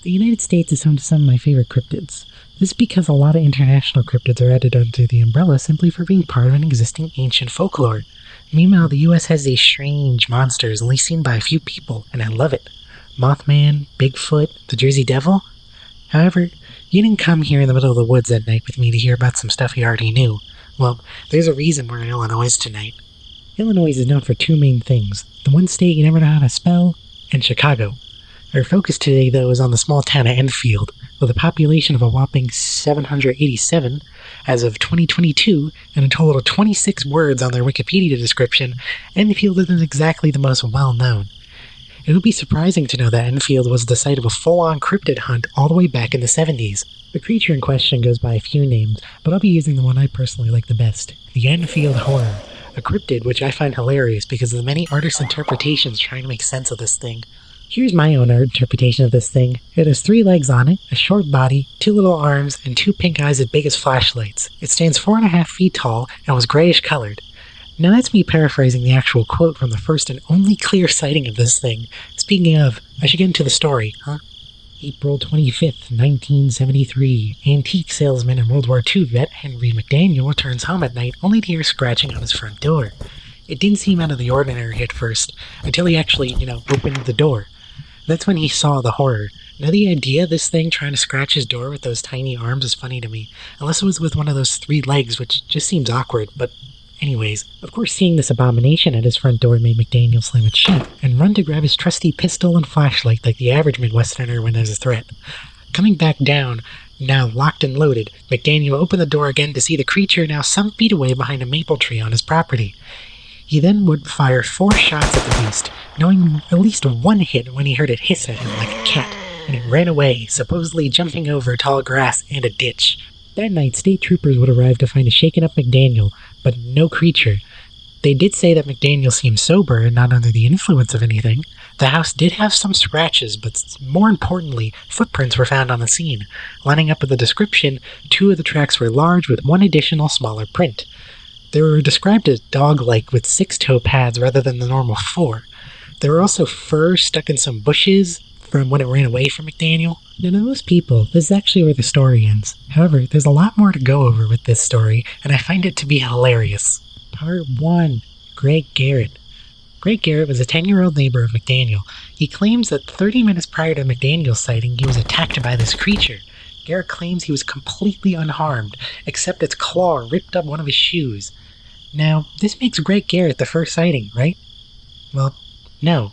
The United States is home to some of my favorite cryptids. This is because a lot of international cryptids are added under the umbrella simply for being part of an existing ancient folklore. Meanwhile, the US has these strange monsters only seen by a few people, and I love it. Mothman, Bigfoot, the Jersey Devil. However, you didn't come here in the middle of the woods at night with me to hear about some stuff you already knew. Well, there's a reason we're in Illinois tonight. Illinois is known for two main things: the one state you never know how to spell, and Chicago. Our focus today, though, is on the small town of Enfield, with a population of a whopping 787 as of 2022, and a total of 26 words on their Wikipedia description. Enfield isn't exactly the most well-known. It would be surprising to know that Enfield was the site of a full-on cryptid hunt all the way back in the 70s. The creature in question goes by a few names, but I'll be using the one I personally like the best, the Enfield Horror, a cryptid which I find hilarious because of the many artists' interpretations trying to make sense of this thing. Here's my own interpretation of this thing. It has 3 legs on it, a short body, 2 little arms, and 2 pink eyes as big as flashlights. It stands 4.5 feet tall and was grayish colored. Now that's me paraphrasing the actual quote from the first and only clear sighting of this thing. Speaking of, I should get into the story, huh? April 25th, 1973. Antique salesman and World War II vet Henry McDaniel returns home at night only to hear scratching on his front door. It didn't seem out of the ordinary at first, until he actually, opened the door. That's when he saw the horror. Now the idea of this thing trying to scratch his door with those tiny arms is funny to me, unless it was with one of those 3 legs, which just seems awkward, but anyways. Of course, seeing this abomination at his front door made McDaniel slam it shut, and run to grab his trusty pistol and flashlight like the average Midwesterner when there's a threat. Coming back down, now locked and loaded, McDaniel opened the door again to see the creature now some feet away behind a maple tree on his property. He then would fire 4 shots at the beast, knowing at least one hit when he heard it hiss at him like a cat, and it ran away, supposedly jumping over tall grass and a ditch. That night, state troopers would arrive to find a shaken-up McDaniel, but no creature. They did say that McDaniel seemed sober and not under the influence of anything. The house did have some scratches, but more importantly, footprints were found on the scene. Lining up with the description, 2 of the tracks were large with 1 additional smaller print. They were described as dog-like with 6 toe pads rather than the normal 4. There were also fur stuck in some bushes from when it ran away from McDaniel. Now, to most people, this is actually where the story ends. However, there's a lot more to go over with this story, and I find it to be hilarious. Part 1. Greg Garrett. Greg Garrett was a 10-year-old neighbor of McDaniel. He claims that 30 minutes prior to McDaniel's sighting, he was attacked by this creature. Garrett claims he was completely unharmed, except its claw ripped up one of his shoes. Now, this makes Greg Garrett the first sighting, right? Well, no.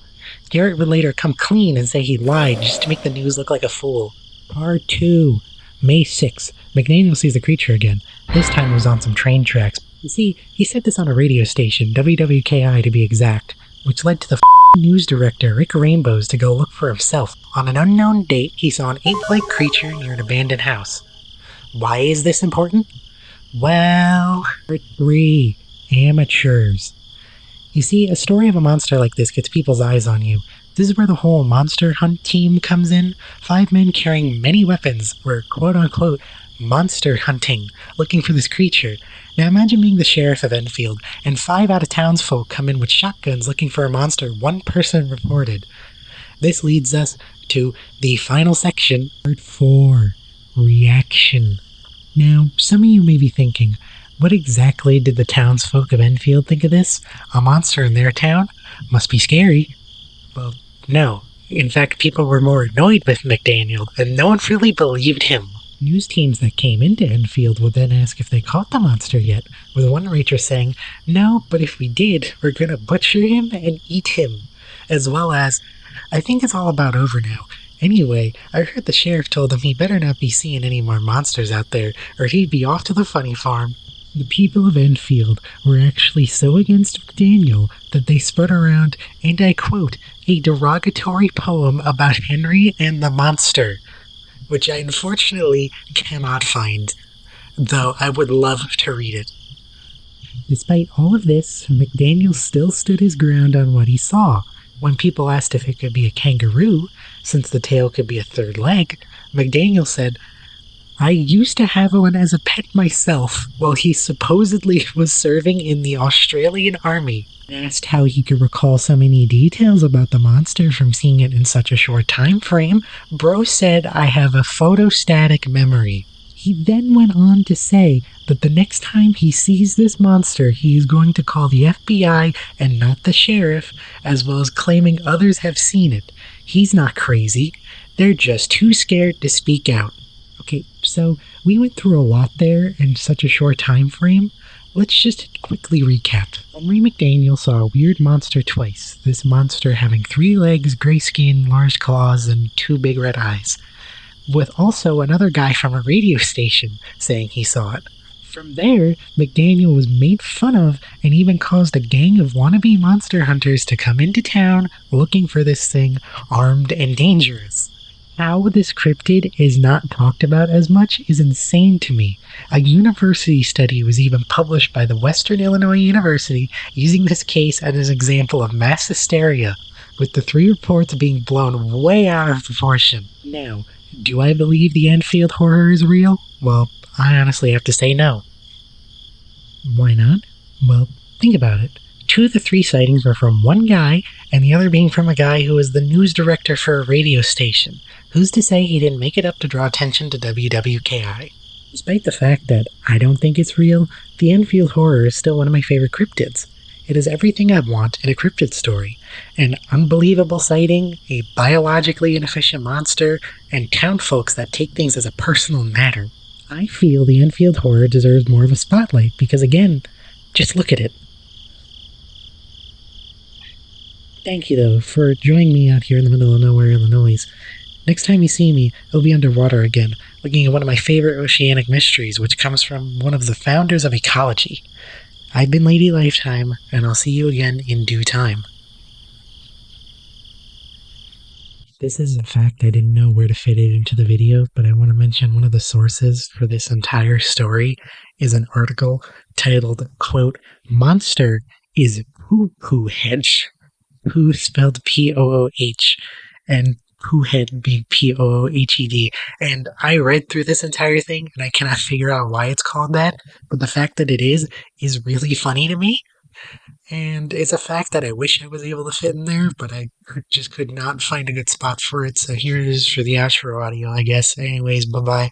Garrett would later come clean and say he lied just to make the news look like a fool. Part 2. May 6th. McDaniel sees the creature again. This time it was on some train tracks. You see, he said this on a radio station, WWKI to be exact, which led to the news director, Rick Rainbows, to go look for himself. On an unknown date, he saw an ape-like creature near an abandoned house. Why is this important? Well, Part 3. Amateurs. You see, a story of a monster like this gets people's eyes on you. This is where the whole monster hunt team comes in. 5 men carrying many weapons were quote-unquote monster hunting, looking for this creature. Now imagine being the sheriff of Enfield, and 5 out-of-townsfolk come in with shotguns looking for a monster 1 person reported. This leads us to the final section, Part 4. Reaction. Now, some of you may be thinking, what exactly did the townsfolk of Enfield think of this? A monster in their town? Must be scary. Well, no. In fact, people were more annoyed with McDaniel, and no one really believed him. News teams that came into Enfield would then ask if they caught the monster yet, with one ranger saying, "No, but if we did, we're gonna butcher him and eat him." As well as, "I think it's all about over now. Anyway, I heard the sheriff told him he better not be seeing any more monsters out there, or he'd be off to the funny farm." The people of Enfield were actually so against McDaniel that they spread around, and I quote, a derogatory poem about Henry and the monster, which I unfortunately cannot find, though I would love to read it. Despite all of this, McDaniel still stood his ground on what he saw. When people asked if it could be a kangaroo, since the tail could be a 3rd leg, McDaniel said, I used to have one as a pet myself while he supposedly was serving in the Australian Army. Asked how he could recall so many details about the monster from seeing it in such a short time frame, Bro said, "I have a photostatic memory." He then went on to say that the next time he sees this monster, he is going to call the FBI and not the sheriff, as well as claiming others have seen it. He's not crazy. They're just too scared to speak out. Okay, so we went through a lot there in such a short time frame. Let's just quickly recap. Henry McDaniel saw a weird monster twice. This monster having 3 legs, gray skin, large claws, and 2 big red eyes. With also another guy from a radio station saying he saw it. From there, McDaniel was made fun of and even caused a gang of wannabe monster hunters to come into town looking for this thing, armed and dangerous. How this cryptid is not talked about as much is insane to me. A university study was even published by the Western Illinois University using this case as an example of mass hysteria, with the 3 reports being blown way out of proportion. Now, do I believe the Enfield Horror is real? Well, I honestly have to say no. Why not? Well, think about it. 2 of the 3 sightings were from one guy, and the other being from a guy who was the news director for a radio station. Who's to say he didn't make it up to draw attention to WWKI? Despite the fact that I don't think it's real, the Enfield Horror is still one of my favorite cryptids. It is everything I want in a cryptid story. An unbelievable sighting, a biologically inefficient monster, and townfolks that take things as a personal matter. I feel the Enfield Horror deserves more of a spotlight because, again, just look at it. Thank you, though, for joining me out here in the middle of nowhere, Illinois. Next time you see me, it'll be underwater again, looking at one of my favorite oceanic mysteries, which comes from one of the founders of ecology. I've been Lady Lifetime, and I'll see you again in due time. This is a fact I didn't know where to fit it into the video, but I want to mention one of the sources for this entire story is an article titled, quote, "Monster is Poo-Poo Head." Poo spelled P-O-O-H, and Poo Head being P-O-O-H-E-D. And I read through this entire thing, and I cannot figure out why it's called that, but the fact that it is really funny to me. And it's a fact that I wish I was able to fit in there, but I just could not find a good spot for it. So here it is for the outro audio, I guess. Anyways, bye-bye.